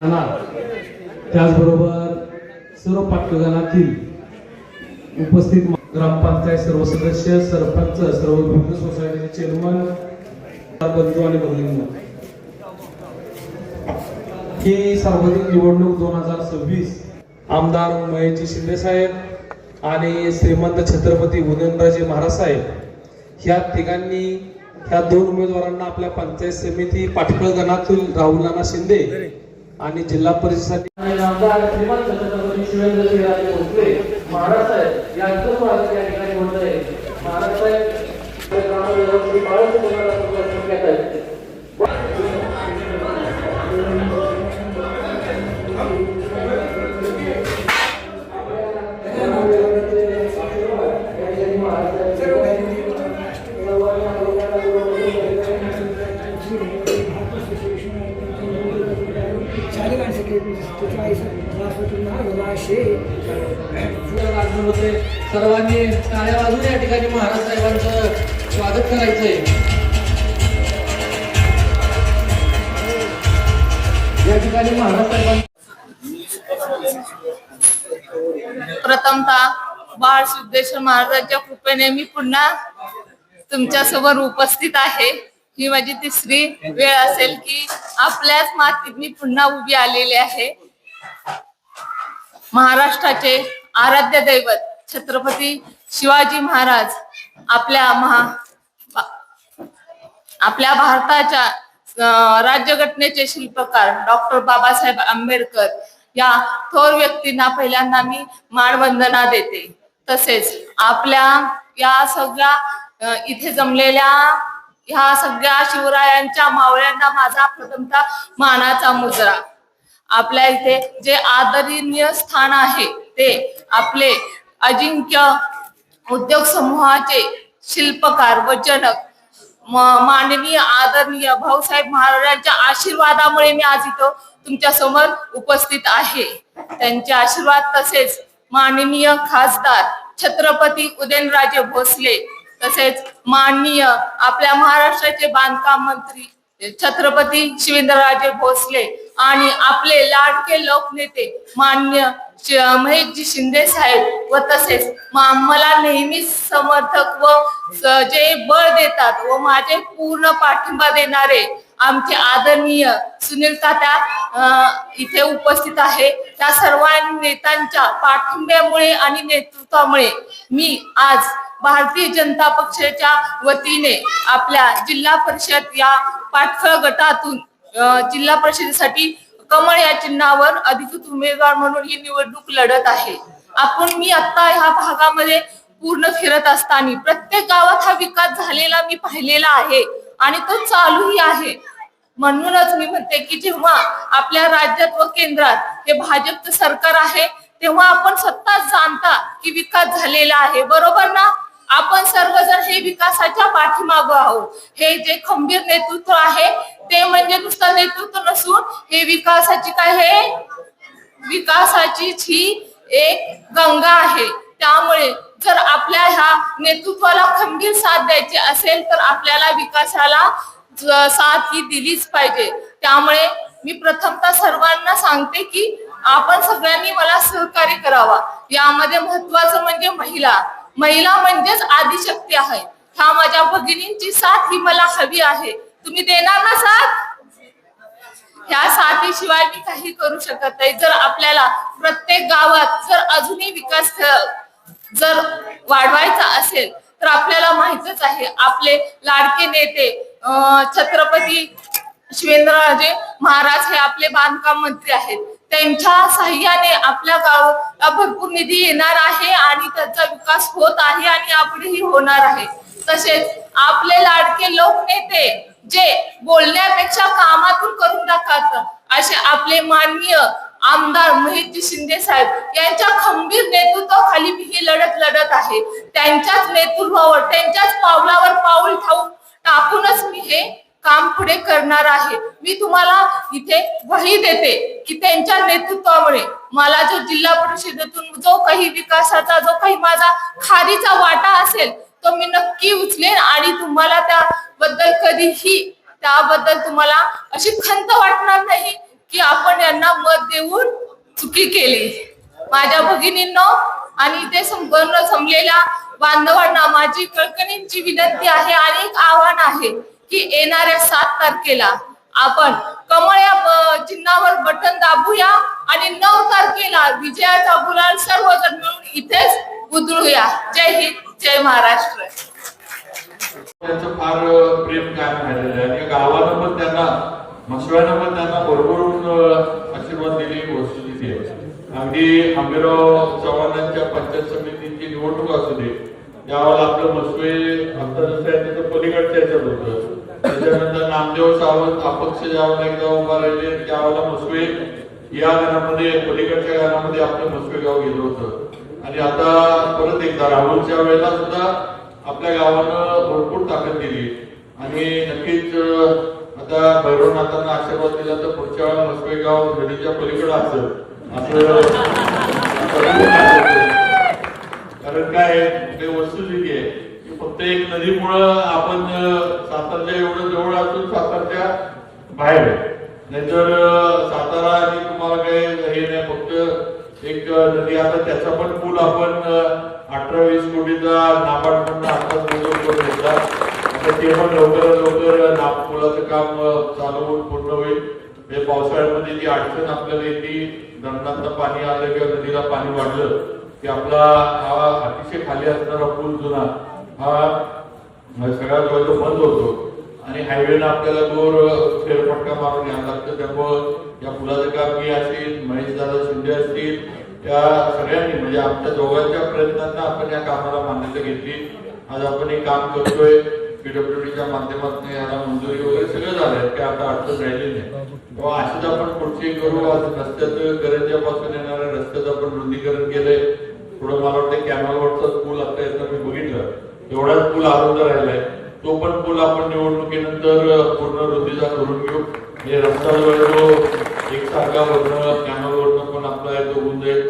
त्याचबरोबर सर्व पाठ्यगणातील उपस्थित ग्रामपंचायत सर्व सदस्य, सरपंच, सर्व विविध सोसायटीचे चेअरमन, बंधू आणि भगिनींनो, ही सार्वत्रिक निवडणूक 2026 आमदार महेशजी शिंदे साहेब आणि श्रीमंत छत्रपती उदयनराजे महाराज साहेब ह्या तिघांनी ह्या दोन उमेदवारांना आपल्या पंचायत समिती पाठबळ गणातून राहुल नाना शिंदे आणि जिल्हा परिषदेसाठी आमदार श्रीमंत छत्रपती शिवेंद्रराजे भोसले महाराज साहेब यांचं स्वागत या ठिकाणी होत आहे। महाराज साहेब ग्रामव्यवस्थेत बाळासाहेब तुम्हाला घेत आहेत। सर्वांनी टाळ्या वाजवून या ठिकाणी महाराज साहेबांचं स्वागत करायचंय। या ठिकाणी महाराज साहेबांचं प्रथमतः बाळ सिद्धेश्वर महाराजांच्या कृपेने मी पुन्हा तुमच्या समोर उपस्थित आहे। ही माझी तिसरी वेळ असेल की आपल्याच मातीत मी पुन्हा उभी आलेले आहे। महाराष्ट्राचे आराध्य दैवत छत्रपती शिवाजी महाराज आपल्या भारताच्या राज्यघटनेचे शिल्पकार डॉक्टर बाबासाहेब आंबेडकर या थोर व्यक्तींना पहिल्यांदा मी मानवंदना देते। तसेच आपल्या या सगळ्या इथे जमलेल्या ह्या सगळ्या शिवरायांच्या मावळ्यांना माझा प्रथमतः मानाचा मुजरा। आपल्या इथे जे आदरणीय स्थान आहे ते आपले अजिंक्य उद्योग समूहाचे शिल्पकार व जनक माननीय आदरणीय भाऊसाहेब महाराजांच्या आशीर्वादामुळे मी आज इथं तुमच्या समोर उपस्थित आहे। त्यांचे आशीर्वाद तसेच माननीय खासदार छत्रपती उदयनराजे भोसले तसेच माननीय आपल्या महाराष्ट्राचे बांधकाम मंत्री छत्रपती शिवेंद्रराजे भोसले आणि आपले लाडके लोकनेते माननीय महेशजी शिंदे साहेब व तसेच मला नेहमीच समर्थक व जे बळ देतात व माझे पूर्ण पाठिंबा देणारे आमचे आदरणीय सुनील तात्या इथे उपस्थित आहे। त्या सर्व नेत्यांच्या पाठिंब्यामुळे आणि नेतृत्वामुळे मी आज भारतीय जनता पक्षाच्या वतीने आपल्या जिल्हा परिषद या पाठबळ गटातून जिल्हा परिषदेसाठी कमळ या चिन्हावर अधिकृत उमेदवार म्हणून ही निवडणूक लढत आहे। मी आता ह्या भागामध्ये पूर्ण फिरत असताना प्रत्येक गावात हा विकास झालेला मी पाहिलेला आहे आणि तो चालूही आहे। म्हणूनच मी म्हणते की जेव्हा आपल्या राज्यात व केंद्रात हे भाजपचं सरकार आहे तेव्हा आपण स्वतः जाणता की विकास झालेला आहे, बरोबर ना? आपण सर्वजण हे विकासाच्या पाठीमागे आहोत। हे जे खंबीर नेतृत्व आहे ते म्हणजे नुसतं नेतृत्व नसून हे विकासाची काय हे विकासाचीच ही एक गंगा आहे। त्यामुळे जर आपल्या ह्या नेतृत्वाला खंबीर साथ द्यायची असेल तर आपल्याला विकासाला साथ ही दिलीच पाहिजे। त्यामुळे मी प्रथमतः सर्वांना सांगते की आपण सगळ्यांनी मला सहकार्य करावा। यामध्ये महत्वाचं म्हणजे महिला म्हणजेच आदिशक्ती आहे। ह्या माझ्या भगिनींची साथ ही मला हवी आहे। तुम्ही देणार ना साथ? ह्या साथीशिवाय मी काही करू शकत नाही। जर आपल्याला प्रत्येक गावात जर अजूनही विकास जर वाढवायचा असेल तर आपल्याला माहितच आहे आपले लाडके नेते छत्रपती शिवेंद्रराजे महाराज हे आपले बांधकाम मंत्री आहेत। त्यांच्या साह्याने आपल्या गावाला भरपूर निधी येणार आहे आणि त्याचा विकास होत आहे आणि यापुढेही होणार आहे। तसेच आपले लाडके लोकनेते जे बोलण्यापेक्षा कामातून करून दाखवतात असे आपले माननीय आमदार महेशजी शिंदे साहेब यांच्या खंबीर नेतृत्वाखाली मी ही लढत लढत आहे। त्यांच्याच नेतृत्वावर त्यांच्याच पावलावर पाऊल टाकूनच मी हे काम पुढे करणार आहे। मी तुम्हाला इथे ग्वाही देते की त्यांच्या नेतृत्वामुळे मला जो जिल्हा परिषदेतून जो काही विकासाचा जो काही माझा खारीचा वाटा असेल तो मी नक्की उचलेन आणि तुम्हाला त्याबद्दल कधीही त्याबद्दल तुम्हाला अशी खंत वाटणार नाही की आपण यांना मत देऊन चुकी केली. माझ्या भगिनींनो आणि इथे संपूर्ण जमलेल्या बांधवांना माझी कळकळीची विनंती आहे आणि एक आव्हान आहे की येणाऱ्या 7 तारखेला आपण कमळ या चिन्हावर बटन दाबूया आणि 9 तारखेला विजयाचा गुलाल सर्वजण मिळून इथेच उधळूया. जय हिंद, जय महाराष्ट्र. त्यांचं फार प्रेम कायम राहिलेलं आहे आणि गावानं पण त्यांना मसव्यानं पण त्यांना भरभरून आशीर्वाद दिली वस्तुस्थिती आहे. अगदी आंबेराव चव्हाणांच्या पंचायत समितीची निवडणूक असू दे त्यावेळेला आपलं मसवे आता जसं आहे त्याचं पलीकडच्या याच्यात होतं. त्याच्यानंतर नामदेव सावंत अपक्ष ज्यावेळेला एकदा उभा राहिले त्यावेळेला मसवे या गाण्यामध्ये पलीकडच्या गाण्यामध्ये आपलं मसवे गाव गेलं होतं आणि आता परत एकदा राहुलच्या वेळेला सुद्धा आपल्या गावानं भरपूर ताकद दिली आणि नक्कीच आता भैरवनाथांना आशीर्वाद दिला तर पुढच्या वेळेला मसवे गाव नदीच्या पलीकडे असेल असं कारण काय ते वस्तुस्थिती आहे की फक्त एक नदीमुळं आपण सातारच्या एवढं जवळ असून सातारच्या बाहेर आहे. नाहीतर सातारा आणि तुम्हाला काही हे नाही फक्त एक नदी. आता त्याचा पण पूल आपण 18-20 कोटीचा नाबार्ड म्हणून आता करून घेतला. आता ते पण लवकर पुलाचं काम चालू होऊन पूर्ण होईल. म्हणजे पावसाळ्यामध्ये जी अडचण आपल्याला येते धरणातलं पाणी आलं किंवा नदीला पाणी वाढलं की आपला हा अतिशय खाली असणारा पूल जुना हा सगळ्यात जवळ बंद होतो आणि हायवेनं आपल्याला दूर फेरफटका मारून यायला लागतं. त्यामुळं या पुलाचं काम मी असतील महेशदादा शिंदे असतील त्या सगळ्यांनी म्हणजे आमच्या दोघांच्या प्रयत्नांना आपण या कामाला मान्यता घेतली. आज आपण हे काम करतोय पीडब्ल्यूडीच्या माध्यमातून याला मंजुरी वगैरे सगळं झालंय की आता अडचण राहिली नाही. तेव्हा अशीच आपण पुढची करू. आज रस्त्याचं करंजापासून येणाऱ्या रस्त्याचं आपण रुंदीकरण केलंय. थोडं मला वाटतं कॅनलवरचाच पूल आता येतं मी बघितलं एवढाच पूल अरुंद राहिलाय. तो पण पूल आपण निवडणुकीनंतर पूर्ण रुंदीचा करून घेऊ. म्हणजे रस्ता जवळ एकसारखा वरनं कॅनलवरनं पण आपला येतो होऊन जाईल.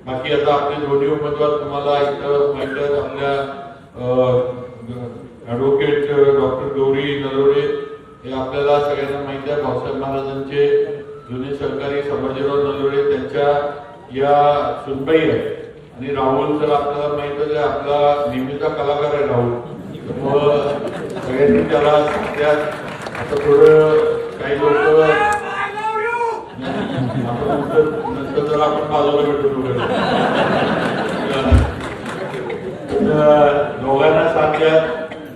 बाकी आता आपले दोन्ही उमेदवार तुम्हाला इथं माहिती आहेत. आपल्या ऍडव्होकेट डॉक्टर गौरी नरवडे हे आपल्याला सगळ्यांना माहिती आहे. भाऊसाहेब महाराजांचे जुने सहकारी संभाजीराव नरवडे त्यांच्या या सुनबाई आहे आणि राहुल तर आपल्याला माहित आहे आपला नेहमीचा कलाकार आहे राहुल. सगळ्यांनी त्याला आता थोडं काही लोक नंतर जर आपण बाजूला भेटून दोघांना साथ द्या.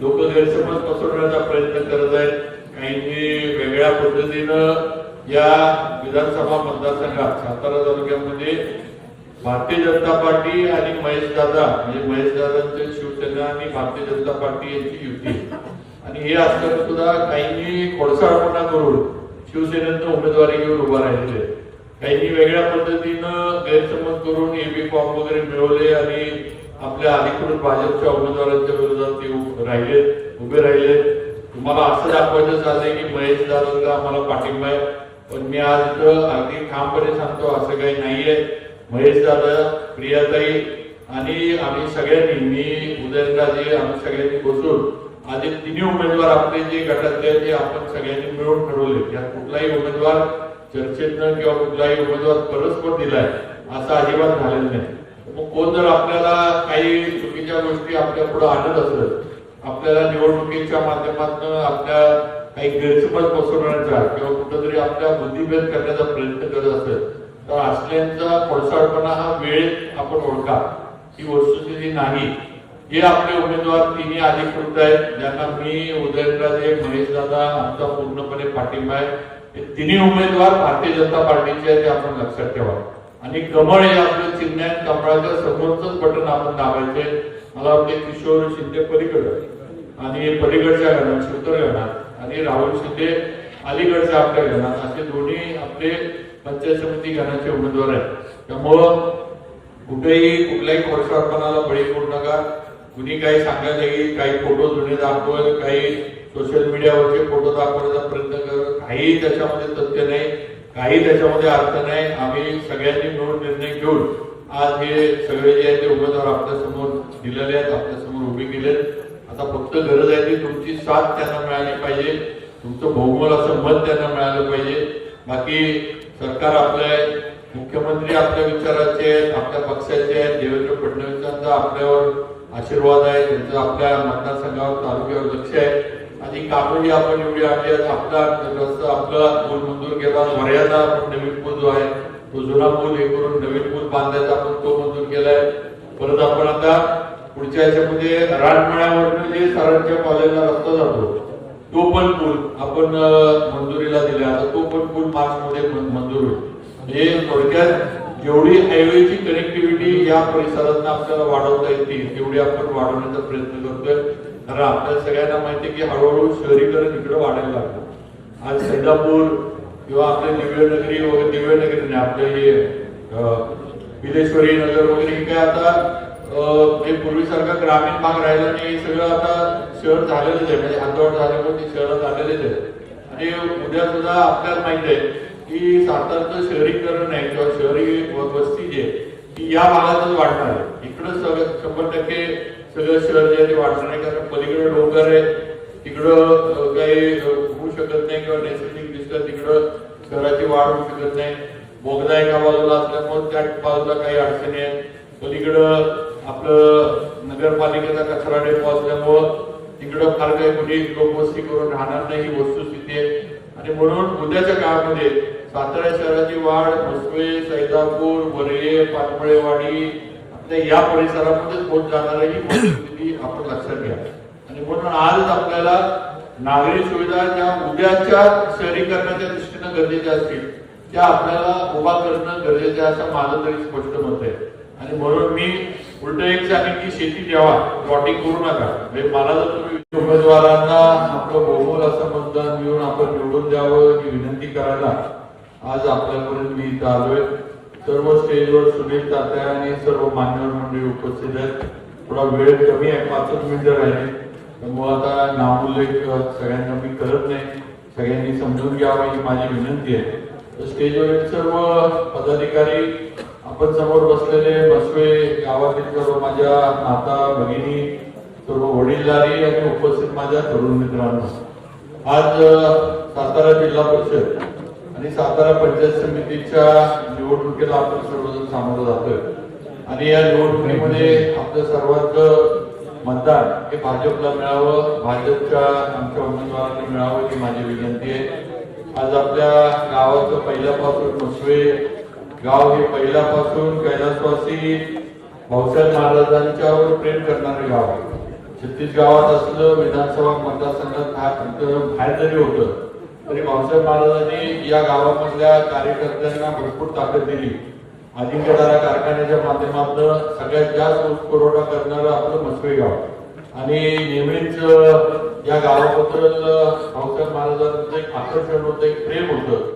लोक गैरसमज पसरवण्याचा प्रयत्न करत आहेत. काहींनी वेगळ्या पद्धतीनं या विधानसभा मतदारसंघात सातारा तालुक्यामध्ये भारतीय जनता पार्टी आणि महेशदादा म्हणजे महेशदादांचे शिवसेना आणि भारतीय जनता पार्टी यांची युती आणि हे असताना सुद्धा काहींनी खोडसाळपणा करून शिवसेनेनं उमेदवारी घेऊन उभा राहिलेले. काहींनी वेगळ्या पद्धतीनं गैरसमज करून एबी फॉर्म वगैरे मिळवले आणि आपल्या अधिकृत भाजपच्या उमेदवारांच्या विरोधात ते उभे राहिले. तुम्हाला असं दाखवायचं चाललंय की महेश दादांचा आम्हाला पाठिंबा आहे. पण मी आज इथं अगदी ठामपणे सांगतो असं काही नाहीये. महेश दादा, प्रियाताई आणि आम्ही सगळ्यांनी मी उदयनराजे आम्ही सगळ्यांनी बसून आज तिन्ही उमेदवार आपले जे गटातले ते आपण सगळ्यांनी मिळून ठरवले. यात कुठलाही उमेदवार चर्चेतनं किंवा कुठलाही उमेदवार परस्पर दिलाय असं अजिबात झालेलं नाही. मग कोण जर आपल्याला काही चुकीच्या गोष्टी आपल्या पुढे आणत असेल आपल्याला निवडणुकीच्या माध्यमातून आपल्या काही गैरसमज पसरवण्याचा किंवा कुठेतरी आपल्या बुद्धिभेद करण्याचा प्रयत्न करत असेल तर असल्यांचा खोडसाळपणा हा वेळेत आपण ओळखा. ही वस्तुस्थिती नाही. हे आपले उमेदवार तिन्ही अधिकृत आहेत ज्यांना मी उदयनराजे महेशदादा आमचा पूर्णपणे पाठिंबा आहे. हे तिन्ही उमेदवार भारतीय जनता पार्टीचे आहेत ते आपण लक्षात ठेवा. आणि कमळ हे आपलं चिन्ह आहे. कमळाच्या समोरच बटन आपण दाबायचे. मला वाटते किशोर शिंदे पलीकडे आणि पलीकडच्या गणात उत्तर गणात आणि राहुल शिंदे अलीकडच्या आपल्या गणात असे दोन्ही आपले पंचायत समिती गणाचे उमेदवार आहेत. त्यामुळं कुठेही कुठल्याही खोडसाळपणाला बळी पडू नका. कुणी काही सांगायला येईल काही फोटो जुने दाखवत काही सोशल मीडियावरचे फोटो दाखवण्याचा प्रयत्न करत काही त्याच्यामध्ये तथ्य नाही काही त्याच्यामध्ये अर्थ नाही. आम्ही सगळ्यांनी मिळून निर्णय घेऊन आज हे सगळे जे आहेत ते उमेदवार आपल्या समोर दिलेले आहेत आपल्या समोर उभे केलेत. आता फक्त गरज आहे ती तुमची साथ त्यांना मिळाली पाहिजे. तुमचं बहुमोल असं मत त्यांना मिळालं पाहिजे. बाकी सरकार आपलं आहे, मुख्यमंत्री आपल्या विचाराचे आहेत, आपल्या पक्षाचे आहेत, देवेंद्र फडणवीसांचा आपल्यावर आशीर्वाद आहे, त्यांचं आपल्या मतदारसंघावर तालुक्यावर लक्ष आहे आणि कामही आपण एवढी आणली आहेत. आपला पूल मंजूर केला, मर्यादा आपण नवीन पूल जो आहे तो जुना पूल हे करून नवीन पूल बांधायचा आपण तो मंजूर केलाय. परत आपण आता पुढच्या याच्यामध्ये रानमळ्यावरून जे सरांच्या कॉलेजला रस्ता जातो तो पण पूल आपण मंजुरीला दिला. आता तो पण पूल मार्च मध्ये मंजूर होईल. म्हणजे थोडक्यात जेवढी हायवेची कनेक्टिव्हिटी या परिसरात आपल्याला वाढवता येतील तेवढी आपण वाढवण्याचा प्रयत्न करतोय. कारण आपल्या सगळ्यांना माहिती आहे की हळूहळू शहरीकरण इकडे वाढायला लागलं. आज सैदापूर किंवा आपले दिव्यनगरी वगैरे, दिव्यनगरी नाही आपले हे बिलेश्वरी नगर वगैरे हे काय आता पूर्वीसारखा ग्रामीण भाग राहिला नाही. सगळं आता शहर झालेलंच आहे. म्हणजे हातवाट झाल्यामुळे ते शहरात आलेलेच आहे. आणि उद्या सुद्धा आपल्याला माहित आहे की सातारचं शहरीकरण आहे किंवा शहरी वस्ती जी आहे ती या भागातच वाढणार आहे. इकडं सगळं 100% सगळं शहर जे आहे ते वाढणार नाही. कारण पलीकडे डोंगर आहे, तिकडं काही होऊ शकत नाही किंवा नैसर्गिक दृष्ट्या तिकडं शहराची वाढ होऊ शकत नाही. बोगदा एका बाजूला असल्यामुळे त्या बाजूला काही अडचणी आहेत. पलीकडं आपलं नगरपालिकेचा कचरा डेपो असल्यामुळं तिकडं फार काही कुठे लोकवस्ती करून राहणार नाही ही वस्तुस्थिती आहे. आणि म्हणून उद्याच्या काळामध्ये सातारा शहराची वाढ म्हसवे, सैदापूर, वरये, पाटमळेवाडी आपल्या या परिसरामध्येच होत जाणार ही परिस्थिती आपण लक्षात घ्या. आणि म्हणून आज आपल्याला नागरी सुविधा ज्या उद्याच्या शहरीकरणाच्या दृष्टीनं गरजेच्या असतील त्या आपल्याला उभा करणं गरजेचं आहे असं माझं तरी स्पष्ट मत आहे. आणि म्हणून मी उलट एक सांगेन की शेती द्यावा, प्लॉटिंग करू नका. म्हणजे मला जर तुम्ही उमेदवारांना आपलं बहुमोल असं मतदान मिळून आपण निवडून द्यावं ही विनंती करायला आज आपल्यापर्यंत मी इथं आलोय. सर्व स्टेजवर सुनील तात्या आणि सर्व मान्यवर मंडळी उपस्थित आहेत. थोडा वेळ कमी आहे, 5 मिनिटं राहिले, त्यामुळे आता नामोल्लेख सगळ्यांना मी करत नाही. सगळ्यांनी समजून घ्यावं ही माझी विनंती आहे. स्टेजवरील सर्व पदाधिकारी, आपण समोर बसलेले मस्वे गावातील सर्व माझ्या माता भगिनी, सर्व वडीलधारी आणि उपस्थित माझ्या तरुण मित्रांनो, आज सातारा जिल्हा परिषद आणि सातारा पंचायत समितीच्या निवडणुकीला आपण सर्वजण सामोरं जातोय. आणि या निवडणुकीमध्ये आपलं सर्वांचं मतदान हे भाजपला मिळावं, भाजपच्या आमच्या उमेदवारांना मिळावं ही माझी विनंती आहे. आज आपल्या गावाचं पहिल्यापासून मस्वे गाव हे पहिल्यापासून कैलासवासी भाऊसाहेब महाराजांच्यावर प्रेम करणारे गाव आहे. 36 गावात असलं, विधानसभा मतदारसंघात बाहेर जरी होतं तरी भाऊसाहेब महाराजांनी या गावामधल्या कार्यकर्त्यांना भरपूर ताकद दिली. अजिंक्यतारा कारखान्याच्या माध्यमातून सगळ्यात जास्त ऊस पुरवठा करणारं आपलं मस्वे गाव. आणि नेहमीच या गावाबद्दल भाऊसाहेब महाराजांचं एक आकर्षण होतं, एक प्रेम होतं.